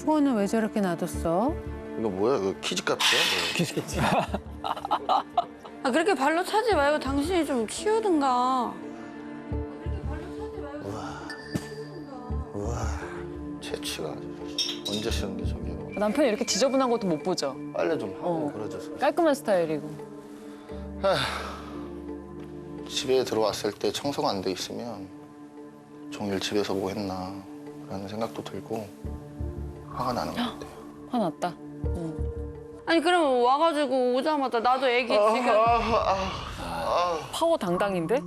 수건은 왜 저렇게 놔뒀어? 이거 뭐야? 이거 키즈카페야? 아 그렇게 발로 차지 말고 당신이 좀 치우든가. 우와, 채취가 언제 쓰는 게 저기요? 남편이 이렇게 지저분한 것도 못 보죠. 빨래 좀 하고 그러줘서. 깔끔한 스타일이고. 집에 들어왔을 때 청소가 안 돼 있으면 종일 집에서 뭐 했나 라는 생각도 들고 화가 나는 것 같아요. 화났다. 아니 그러면 와가지고 오자마자 나도 애기 지금 파워 당당인데?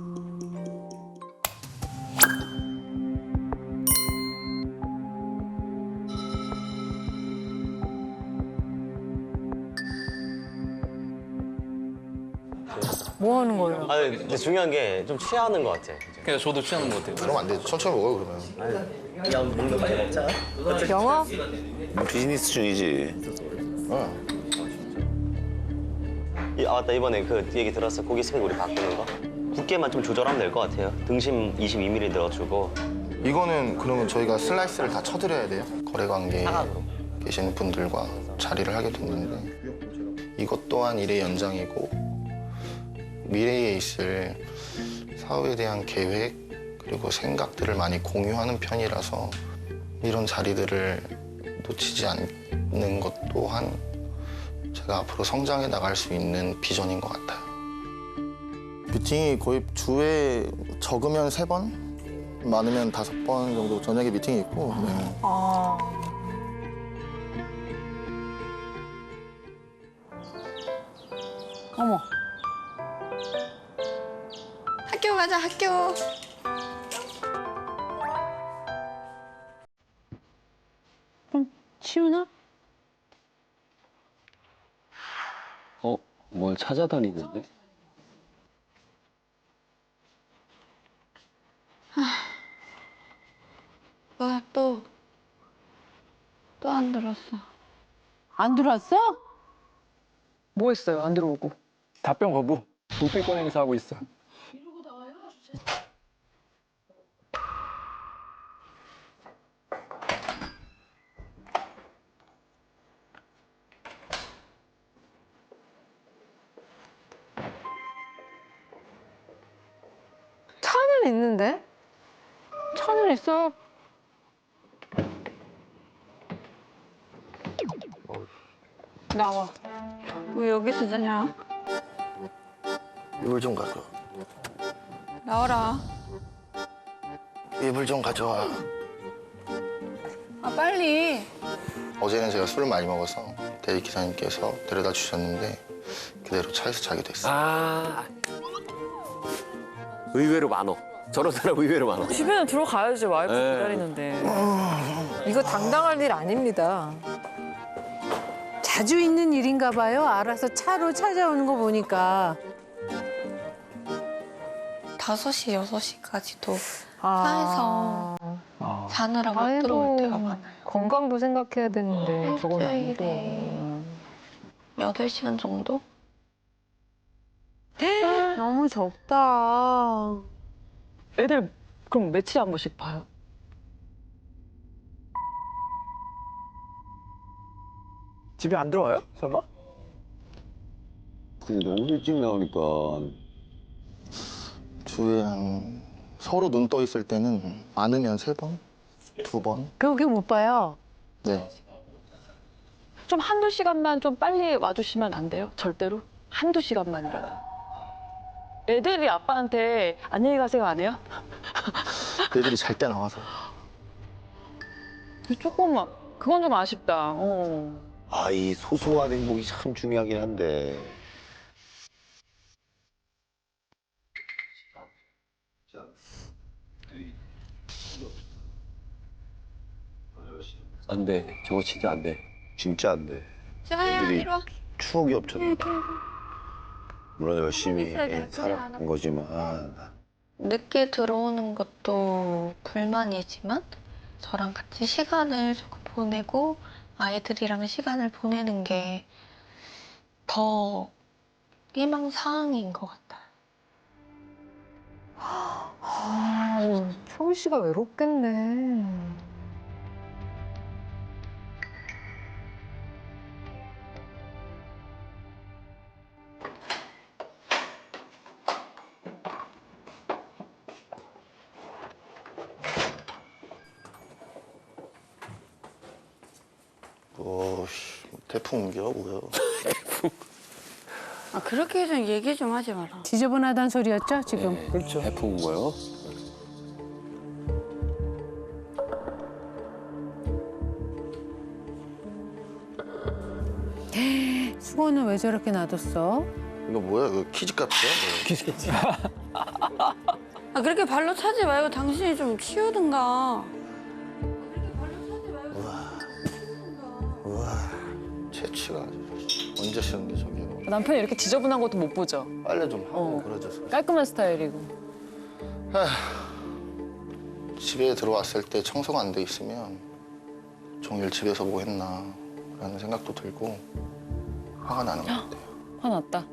뭐 하는 거예요? 아 근데 중요한 게 좀 취하는 것 같아. 그러니까 저도 취하는 것 같아요. 그러면 안 되지. 천천히 먹어요 그러면. 그냥 먹는 거 많이 먹자. 영어? 비즈니스 중이지. 아 맞다 이번에 그 얘기 들었어. 고기 스펙 우리 바꾸는 거. 두께만 좀 조절하면 될 것 같아요. 등심 22mm 넣어주고. 이거는 그러면 저희가 슬라이스를 다 쳐드려야 돼요? 거래 관계에 계신 분들과 자리를 하게 됐는데 이것 또한 일의 연장이고 미래에 있을 사업에 대한 계획 그리고 생각들을 많이 공유하는 편이라서 이런 자리들을 놓치지 않는 것 또한 제가 앞으로 성장해 나갈 수 있는 비전인 것 같아요. 미팅이 거의 주에 적으면 3번, 많으면 5번 정도 저녁에 미팅이 있고. 네. 어머. 학교 가자 학교. 치우나? 뭘 찾아다니는데? 뭐야 또 안 들었어. 안 들어왔어? 뭐 했어요? 안 들어오고. 답변 거부. 불필권 행사하고 있어. 차는 있는데? 차는 있어. 나와. 왜 여기서 자냐? 이불 좀 가져. 나와라. 이불 좀 가져와. 아 빨리. 어제는 제가 술을 많이 먹어서 대리 기사님께서 데려다 주셨는데 그대로 차에서 자게 됐어요. 아, 의외로 많어. 저런 사람 의외로 많어. 집에는 들어가야지 와이프 네. 기다리는데. 이거 당당할 일 아닙니다. 자주 있는 일인가 봐요. 알아서 차로 찾아오는 거 보니까. 5시, 6시까지도 아. 차에서 자느라고 못 들어올 때가 많아요. 건강도 생각해야 되는데 저건 일주일에 8시간 정도? 너무 적다. 애들 그럼 며칠에 한 번씩 봐요? 집에 안 들어와요? 설마? 근데 너무 일찍 나오니까 주에 한 서로 눈 떠 있을 때는 많으면 3번, 2번. 그렇게 못 봐요. 네. 좀 한두 시간만 좀 빨리 와주시면 안 돼요? 절대로? 한두 시간만이라도. 애들이 아빠한테 안녕히 가세요 안 해요? 애들이 잘 때 나와서. 조금만. 그건 좀 아쉽다. 아, 이 소소한 행복이 참 중요하긴 한데. 안 돼. 저거 진짜 안 돼. 진짜 안 돼. 자야 애들이 이리 와. 추억이 없잖아. 물론 열심히 있어야 살아온 거지만. 늦게 들어오는 것도 불만이지만 저랑 같이 시간을 조금 보내고 아이들이랑 시간을 보내는 게 더 희망사항인 것 같아요. 서울 씨가 외롭겠네. 씨, 태풍 옮겨 뭐야? 아 그렇게 좀 얘기 좀 하지 마라. 지저분하다는 소리였죠 지금? 네, 그렇죠. 태풍 온 거요? 수건은 왜 저렇게 놔뒀어? 이거 뭐야? 이거 키즈값이야? 아 그렇게 발로 차지 말고 당신이 좀 치우든가. 우와, 채취가 언제 쓰는 게 저기요? 남편이 이렇게 지저분한 것도 못 보죠. 빨래 좀 하고 그러죠. 깔끔한 스타일이고. 집에 들어왔을 때 청소가 안 돼 있으면 종일 집에서 뭐 했나 라는 생각도 들고 화가 나는 것 같아요. 화났다.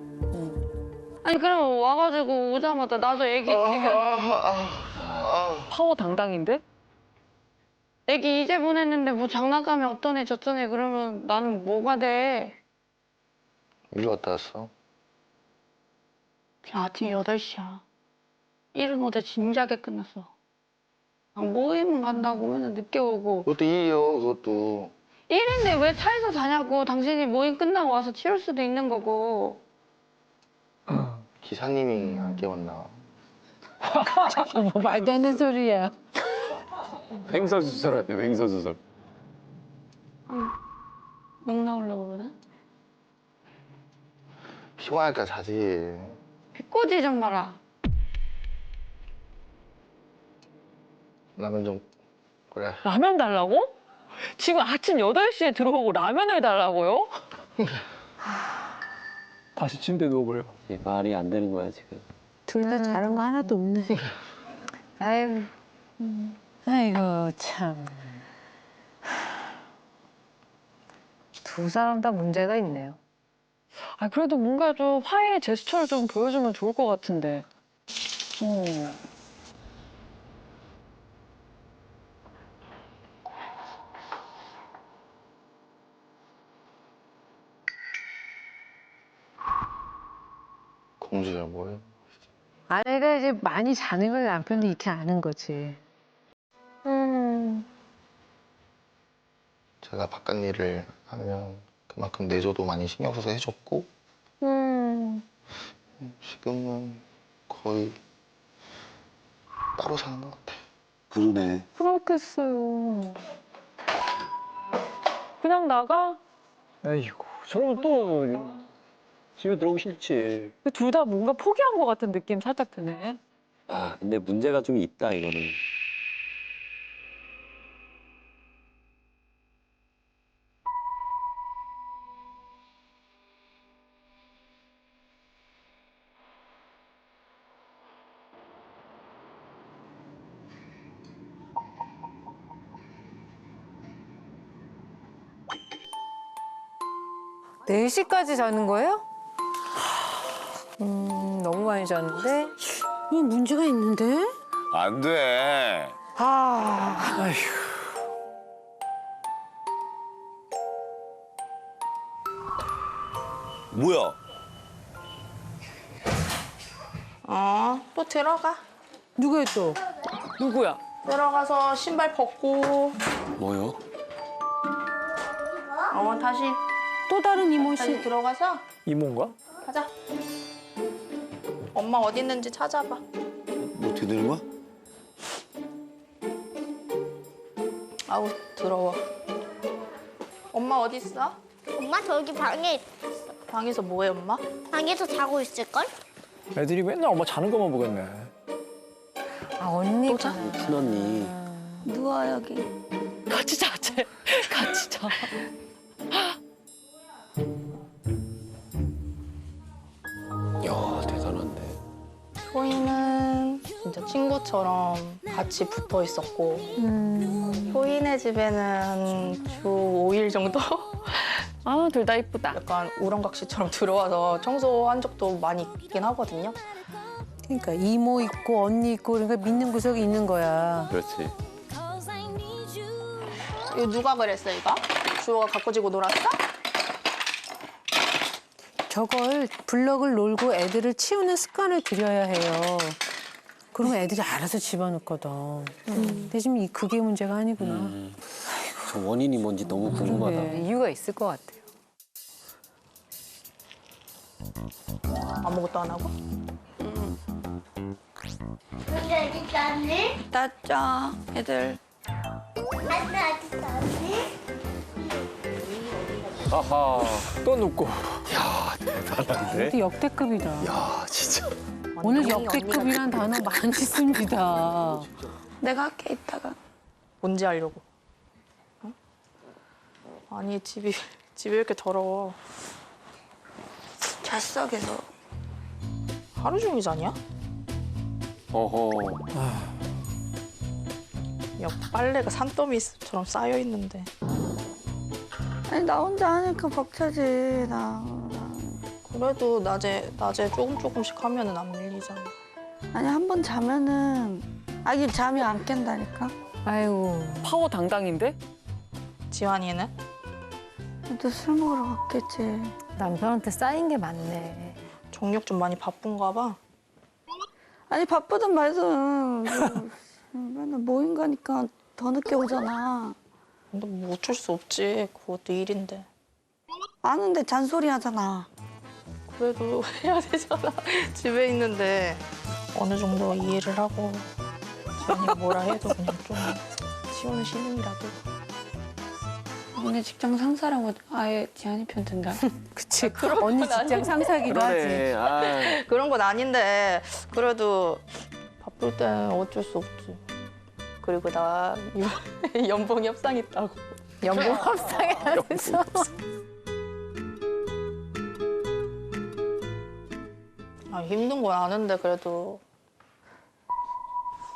아니 그럼 와가지고 오자마자 나도 애기 파워 당당인데? 애기 이제 보냈는데 뭐 장난감이 어떤 애 저떤 애 그러면 나는 뭐가 돼? 일로 갔다 왔어? 그냥 아침 8시야. 일은 어제 진작에 끝났어. 아, 모임은 간다고 맨날 늦게 오고. 그것도 일이요, 그것도. 일인데 왜 차에서 자냐고. 당신이 모임 끝나고 와서 치울 수도 있는 거고. 기사님이 안 깨웠나? 뭐 말도 안 되는 소리야. 횡설수설 하네, 횡설수설. 명 나오려고 그러나? 피곤하니까 자지. 비꼬지 좀 마라. 라면 좀 그래. 라면 달라고? 지금 아침 8시에 들어오고 라면을 달라고요? 다시 침대 누워버려. 이게 말이 안 되는 거야, 지금. 둘 다 잘한 거 하나도 없네. 아이고. 아이고 참. 두 사람 다 문제가 있네요. 아 그래도 뭔가 좀 화해의 제스처를 좀 보여주면 좋을 것 같은데. 공주야 뭐해? 아내가 이제 많이 자는 걸 남편이 이렇게 아는 거지. 제가 바깥 일을 하면 그만큼 내조도 많이 신경 써서 해줬고 지금은 거의 따로 사는 것 같아. 그러네. 그렇겠어요. 그냥 나가? 에이구, 저러면 또 집에 들어오기 싫지. 둘 다 뭔가 포기한 것 같은 느낌 살짝 드네. 아, 근데 문제가 좀 있다, 이거는. 네 시까지 자는 거예요? 너무 많이 잤는데? 이거 문제가 있는데? 안 돼. 아, 뭐야? 또 들어가. 누구야 또? 누구야? 들어가서 신발 벗고. 뭐요? 다시 또 다른 이모 씨? 들어가서 이모인가? 가자. 엄마 어디 있는지 찾아봐. 뭐 어떻게 되는 거야? 아우 더러워. 엄마 어디 있어? 엄마 저기 방에 방에서 뭐해 엄마? 방에서 자고 있을걸? 애들이 맨날 엄마 자는 것만 보겠네. 아 언니가. 큰언니. 누워 여기. 같이 자재. 같이 자. 야, 대단한데. 효인은 진짜 친구처럼 같이 붙어 있었고 효인의 집에는 주 5일 정도 아, 둘 다 이쁘다. 약간 우렁각시처럼 들어와서 청소한 적도 많이 있긴 하거든요. 그러니까 이모 있고 언니 있고 그러니까 믿는 구석이 있는 거야. 그렇지. 이거 누가 그랬어 이거? 주호가 갖고 지고 놀았어? 저걸 블럭을 놀고 애들을 치우는 습관을 들여야 해요. 그러면 애들이 알아서 집어넣거든. 근데 지금 그게 문제가 아니구나. 그 원인이 뭔지 너무 궁금하다. 네, 이유가 있을 것 같아요. 아무것도 안 하고? 근데 어디 갔니? 따자 애들. 안나 어디 갔니? 아하. 또 눕고. 이것도 역대급이다. 야 진짜. 오늘 역대급이란 단어 많이 씁니다. 내가 할게 이따가. 뭔지 알려고. 응? 아니 집이 왜 이렇게 더러워? 잤어 계속. 하루 종일 자냐? 어허. 야 빨래가 산더미처럼 쌓여 있는데. 아니 나 혼자 하니까 벅차지 나. 그래도 낮에 조금씩 하면은 안 밀리잖아. 아니 한 번 자면은 아기 잠이 안 깬다니까. 아이고. 파워 당당인데? 지환이는? 또 술 먹으러 갔겠지. 남편한테 쌓인 게 많네. 정력 좀 많이 바쁜가 봐. 아니 바쁘든 말든 맨날 모임 가니까 더 늦게 오잖아. 근데 뭐 어쩔 수 없지. 그것도 일인데. 아는데 잔소리 하잖아. 그래도 해야 되잖아. 집에 있는데 어느 정도 이해를 하고 지환이가 뭐라 해도 그냥 좀 지원 신음이라도. 언니 직장 상사라고 아예 지한이 편 든다. 그치. 언니 직장 상사기도 하지. 그러네. 아. 그런 건 아닌데 그래도 바쁠 땐 어쩔 수 없지. 그리고 나 연봉 협상 있다고. 연봉 합상에 하면서. 아, 힘든 건 아는데 그래도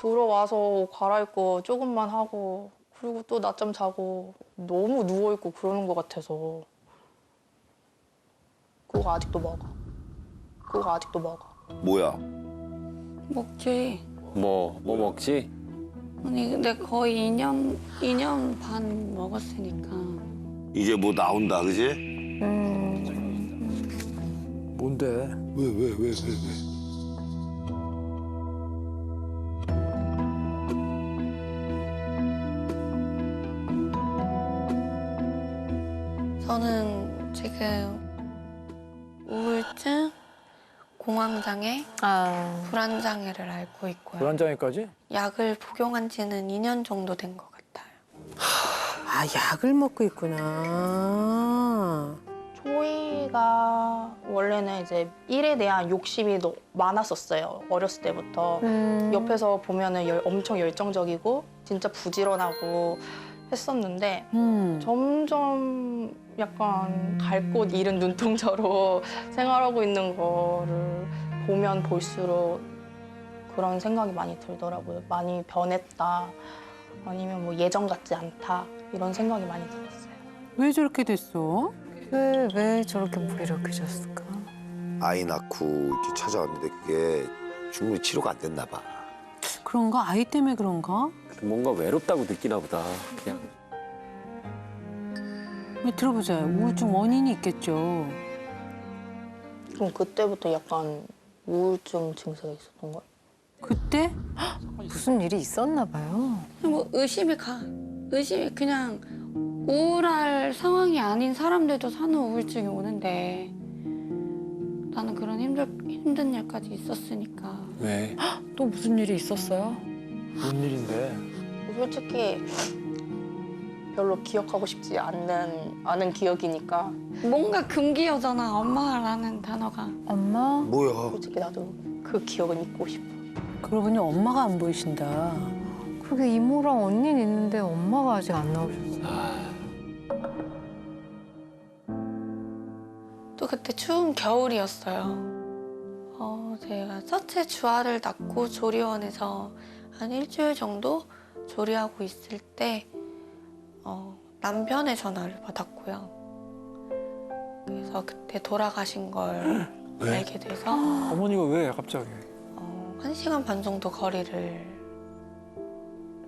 들어와서 옷 갈아입고 조금만 하고 그리고 또 낮잠 자고 너무 누워있고 그러는 것 같아서 그거 아직도 먹어. 뭐야? 먹지. 뭐 먹지? 아니 근데 거의 2년 반 먹었으니까. 이제 뭐 나온다, 그지? 뭔데? 왜? 저는 지금 우울증, 공황장애, 불안장애를 앓고 있고요. 불안장애까지? 약을 복용한 지는 2년 정도 된 것 같아요. 아, 약을 먹고 있구나. 초이가 원래는 이제 일에 대한 욕심이 많았었어요. 어렸을 때부터. 옆에서 보면은 엄청 열정적이고 진짜 부지런하고 했었는데 점점 약간 갈 곳 잃은 눈동자로 생활하고 있는 거를 보면 볼수록 그런 생각이 많이 들더라고요. 많이 변했다. 아니면 뭐 예전 같지 않다. 이런 생각이 많이 들었어요. 왜 저렇게 됐어? 왜 저렇게 무기력해졌을까? 아이 낳고 이렇게 찾아왔는데 그게 충분히 치료가 안 됐나 봐. 그런가? 아이 때문에 그런가? 뭔가 외롭다고 느끼나 보다. 그냥. 들어보자. 우울증 원인이 있겠죠. 그럼 그때부터 약간 우울증 증세가 있었던 거예요? 그때? 무슨 일이 있었나 봐요. 뭐 의심이 그냥 우울할 상황이 아닌 사람들도 산후우울증이 오는데 나는 그런 힘든 일까지 있었으니까. 왜? 또 무슨 일이 있었어요? 뭔 일인데? 솔직히 별로 기억하고 싶지 않은 기억이니까 뭔가 금기어잖아, 엄마라는 단어가. 엄마? 뭐야? 솔직히 나도 그 기억은 잊고 싶어. 그러고 보니 엄마가 안 보이신다. 그게 이모랑 언니는 있는데 엄마가 아직 안 나오셨어. 또 그때 추운 겨울이었어요. 제가 첫째 주아를 낳고 조리원에서 한 일주일 정도 조리하고 있을 때 남편의 전화를 받았고요. 그래서 그때 돌아가신 걸 알게 돼서 어머니가 왜 갑자기? 1시간 반 정도 거리를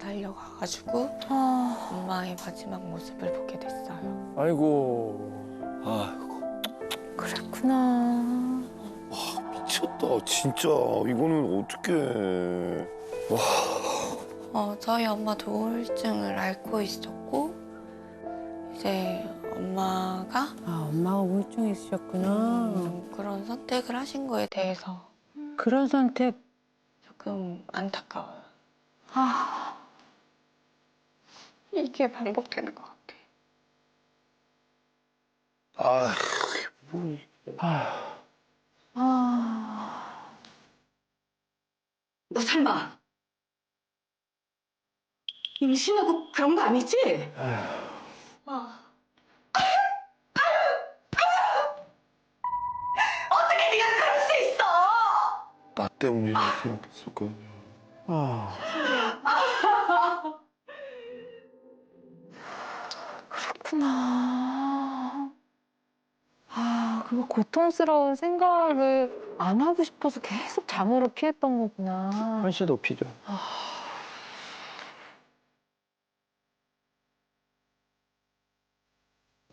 달려가가지고 엄마의 마지막 모습을 보게 됐어요. 아이고. 그랬구나. 미쳤다, 진짜. 이거는 어떡해. 저희 엄마도 우울증을 앓고 있었고 이제 엄마가 엄마가 우울증이 있으셨구나. 그런 선택을 하신 거에 대해서 그런 선택. 조금 안타까워요. 아, 이게 반복되는 것 같아. 아, 너 설마 임신하고 그런 거 아니지? 어떻게 네가 그럴 수 있어? 나 때문에 이렇게 생각했을 거야. 그렇구나. 그거 고통스러운 생각을 안 하고 싶어서 계속 잠으로 피했던 거구나. 현실 높이죠.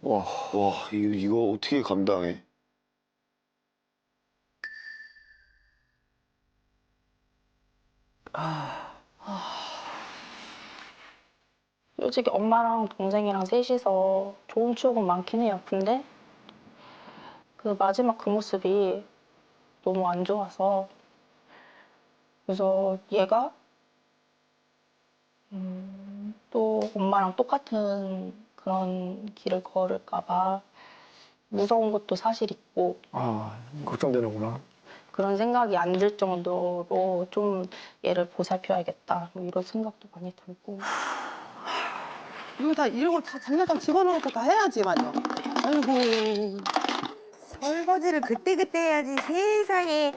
와, 이거 어떻게 감당해? 솔직히 엄마랑 동생이랑 셋이서 좋은 추억은 많긴 해요. 근데 그 마지막 그 모습이 너무 안 좋아서 그래서 얘가 또 엄마랑 똑같은 그런 길을 걸을까 봐 무서운 것도 사실 있고 걱정되는구나. 그런 생각이 안 들 정도로 좀 얘를 보살펴야겠다 뭐 이런 생각도 많이 들고 이거 다 이러고 다 장난감 집어넣고 다 해야지 맞아. 아이고 설거지를 그때그때 해야지 세상에.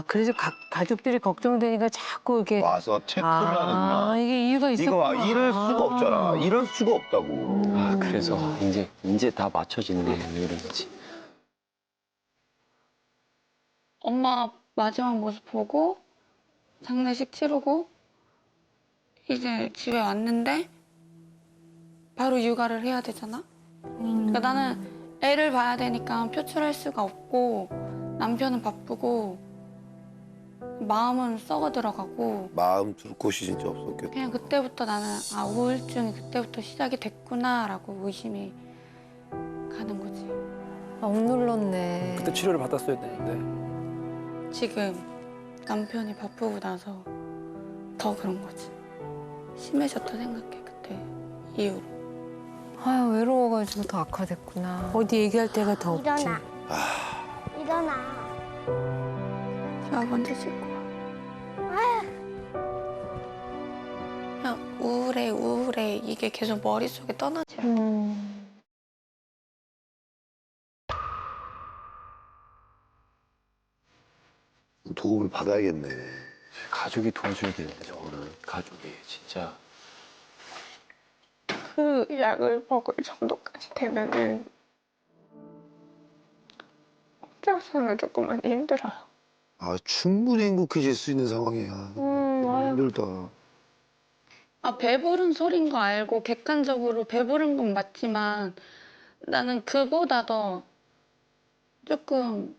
그래서 가족들이 걱정되니까 자꾸 이렇게. 와서 체크를 하는구나. 이게 이유가 있었구나. 이거 이럴 수가 없잖아. 이럴 수가 없다고. 그래서 이제 다 맞춰지네. 왜 이러는지. 엄마 마지막 모습 보고 장례식 치르고 이제 집에 왔는데 바로 육아를 해야 되잖아. 그러니까 나는 애를 봐야 되니까 표출할 수가 없고 남편은 바쁘고 마음은 썩어 들어가고 마음 둘 곳이 진짜 없었겠다. 그냥 그때부터 나는 우울증이 그때부터 시작이 됐구나라고 의심이 가는 거지. 억눌렀네. 그때 치료를 받았어야 되는데. 지금 남편이 바쁘고 나서 더 그런 거지. 심해졌다 생각해 그때 이후로. 외로워가지고 더 악화됐구나. 어디 얘기할 데가 더 없지. 일어나. 일어나. 제가 먼저 씻고 와. 그냥 우울해 이게 계속 머릿속에 떠나지 않아. 도움을 받아야겠네. 가족이 도와줘야겠는데 저거는 가족이 진짜. 그 약을 먹을 정도까지 되면은 혼자서는 조금 많이 힘들어요. 충분히 행복해질 수 있는 상황이야. 너무 힘들다. 배부른 소린 거 알고 객관적으로 배부른 건 맞지만 나는 그보다 더 조금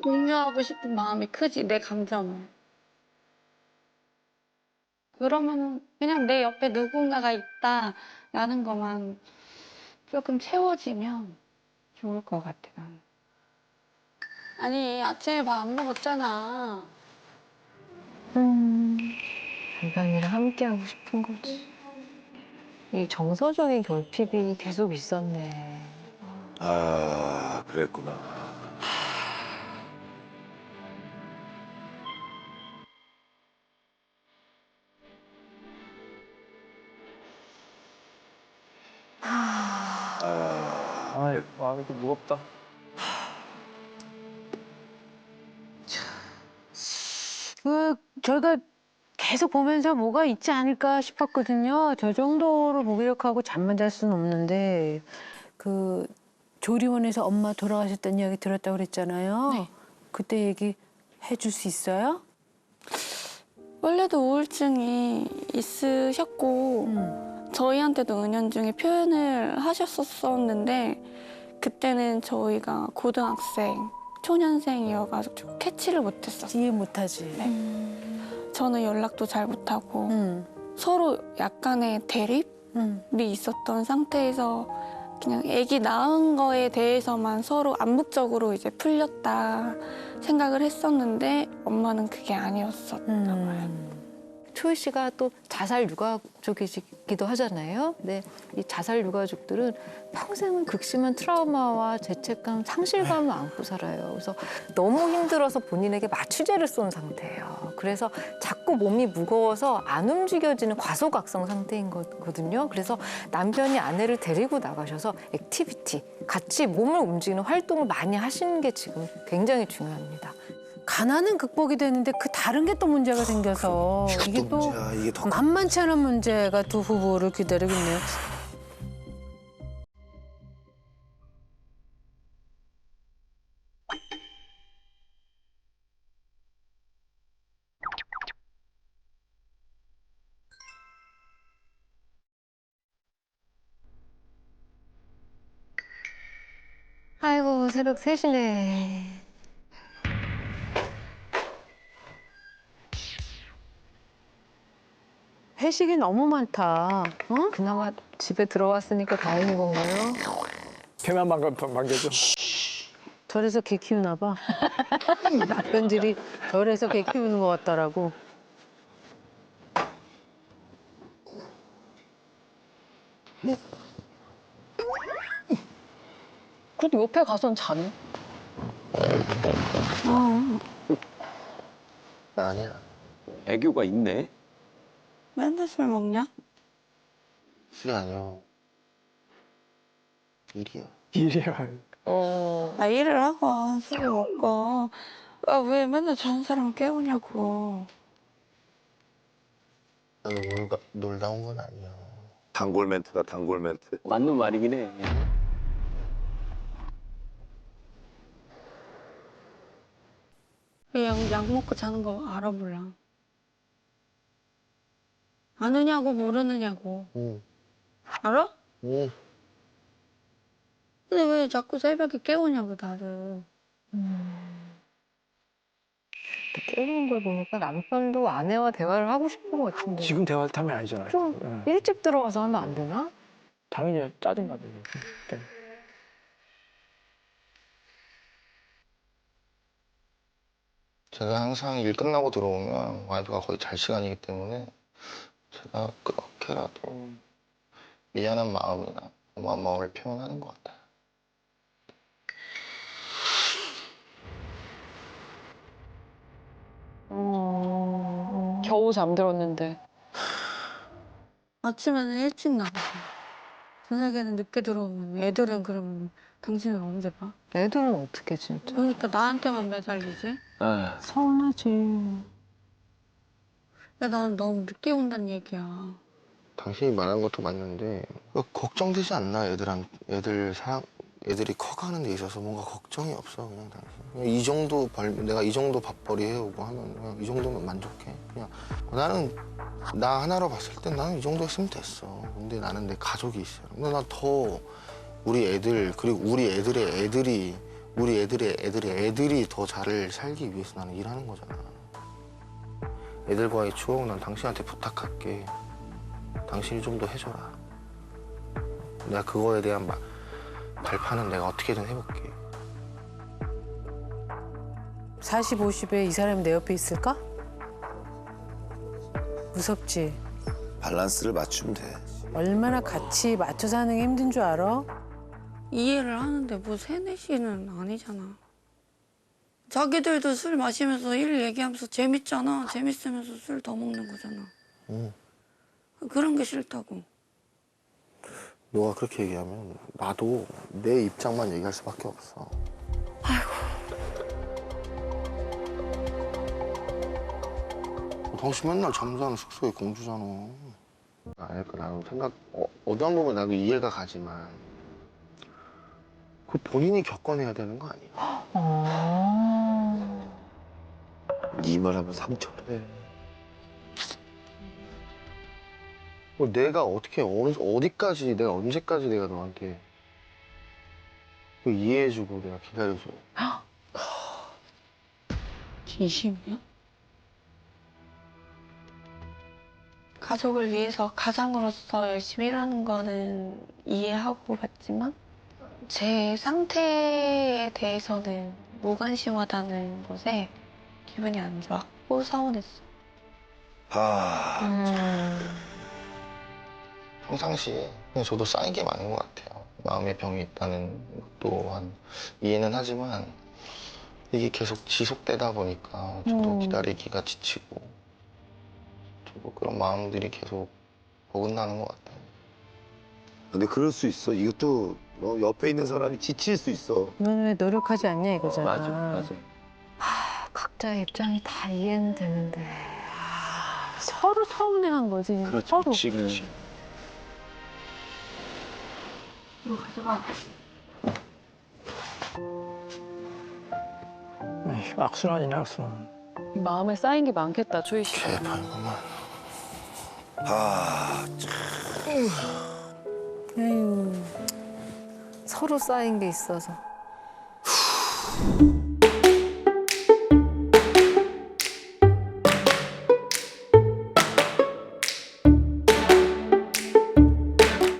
공유하고 싶은 마음이 크지, 내 감정은. 그러면은 그냥 내 옆에 누군가가 있다라는 것만 조금 채워지면 좋을 것 같아, 나는. 아니, 아침에 밥 안 먹었잖아. 남편이랑 함께하고 싶은 거지. 이 정서적인 결핍이 계속 있었네. 그랬구나. 마음이 좀 무겁다. 저희가 계속 보면서 뭐가 있지 않을까 싶었거든요. 저 정도로 무기력하고 잠만 잘 수는 없는데 그 조리원에서 엄마 돌아가셨다는 이야기 들었다고 그랬잖아요. 네. 그때 얘기 해줄 수 있어요? 원래도 우울증이 있으셨고 저희한테도 은연중에 표현을 하셨었는데 그때는 저희가 고등학생, 초년생이어가지고 캐치를 못했었어요. 이해 못하지. 네. 저는 연락도 잘 못하고 서로 약간의 대립이 있었던 상태에서 그냥 아기 낳은 거에 대해서만 서로 암묵적으로 이제 풀렸다 생각을 했었는데 엄마는 그게 아니었었나 봐요. 초희 씨가 또 자살 유가족이기도 하잖아요. 근데 이 자살 유가족들은 평생을 극심한 트라우마와 죄책감, 상실감을 안고 살아요. 그래서 너무 힘들어서 본인에게 마취제를 쏜 상태예요. 그래서 자꾸 몸이 무거워서 안 움직여지는 과소각성 상태인 거거든요. 그래서 남편이 아내를 데리고 나가셔서 액티비티, 같이 몸을 움직이는 활동을 많이 하시는 게 지금 굉장히 중요합니다. 가난은 극복이 되는데 그 다른 게 또 문제가 생겨서 이게 또 문제야. 이게 더 만만치 않은 문제가 두 후보를 기다리고 있네요. 아이고, 새벽 3시네. 회식이 너무 많다. 어? 그나마 집에 들어왔으니까 다행인 건가요? 배만 반겨줘. 절에서 개 키우나 봐. 남편들이 절에서 개 키우는 것 같더라고. 그래도 옆에 가서는 자네. 아니야. 애교가 있네. 맨날 술 먹냐? 술이 아니야. 일이야. 일이야. 나 일을 하고 술을 먹고 왜 맨날 저런 사람 깨우냐고. 나도 놀다 온 건 아니야. 단골 멘트다, 단골 멘트. 맞는 말이긴 해. 약 먹고 자는 거 알아 몰라. 아느냐고 모르느냐고. 응. 알아? 응. 근데 왜 자꾸 새벽에 깨우냐고 나를. 깨우는 걸 보니까 남편도 아내와 대화를 하고 싶은 것 같은데. 지금 대화할 타임이 아니잖아요. 좀 응. 일찍 들어가서 하면 안 되나? 당연히 짜증나죠. 네. 제가 항상 일 끝나고 들어오면 와이프가 거의 잘 시간이기 때문에 제가 그렇게라도 미안한 마음이나 고마운 마음을 표현하는 것 같아요. 겨우 잠들었는데. 아침에는 일찍 나가고 저녁에는 늦게 들어오면 애들은 그럼 당신은 언제 봐? 애들은 어떻게 진짜? 그러니까 나한테만 매달리지? 아, 서운하지. 야, 나는 너무 늦게 온다는 얘기야. 당신이 말한 것도 맞는데 걱정되지 않나 애들이 커가는 데 있어서 뭔가 걱정이 없어 그냥 당신. 그냥 이 정도 내가 이 정도 밥벌이 해오고 하면 그냥 이 정도면 만족해. 그냥 나는 나 하나로 봤을 땐 나는 이 정도 했으면 됐어. 근데 나는 내 가족이 있어요. 근데 난 더 우리 애들 그리고 우리 애들의 애들이 더 잘 살기 위해서 나는 일하는 거잖아. 애들과의 추억 난 당신한테 부탁할게. 당신이 좀 더 해줘라. 내가 그거에 대한 발판은 내가 어떻게든 해볼게. 40, 50에 이 사람이 내 옆에 있을까? 무섭지? 밸런스를 맞추면 돼. 얼마나 같이 맞춰 사는 게 힘든 줄 알아? 이해를 하는데 뭐 3, 4시는 아니잖아. 자기들도 술 마시면서 일 얘기하면서 재밌잖아. 재밌으면서 술 더 먹는 거잖아. 응. 그런 게 싫다고. 너가 그렇게 얘기하면 나도 내 입장만 얘기할 수밖에 없어. 아이고. 당신 맨날 잠자는 숙소의 공주잖아. 그러니까 나는 어느 한 부분 나도 이해가 가지만 그 본인이 겪어내야 되는 거 아니야? 이 말하면 상처돼. 내가 어떻게 어디까지 내가 언제까지 내가 너한테 이해해주고 내가 기다려줘. 진심이야? 가족을 위해서 가장으로서 열심히 일하는 거는 이해하고 봤지만 제 상태에 대해서는 무관심하다는 것에 기분이 안 좋았고 서운했어. 평상시에 그냥 저도 쌓인 게 많은 것 같아요. 마음의 병이 있다는 것도 또한 이해는 하지만 이게 계속 지속되다 보니까 저도 기다리기가 지치고 저도 그런 마음들이 계속 어긋나는 것 같아요. 근데 그럴 수 있어. 이것도 옆에 있는 사람이 지칠 수 있어. 넌 왜 노력하지 않냐 이거잖아. 맞아, 맞아. 각자의 입장이 다 이해는 되는데 서로 서운해한 거지. 서로. 지금 이거 가져가. 악순환이네, 악순환. 마음에 쌓인 게 많겠다, 초이 씨. 제발 그만. 에휴. 서로 쌓인 게 있어서.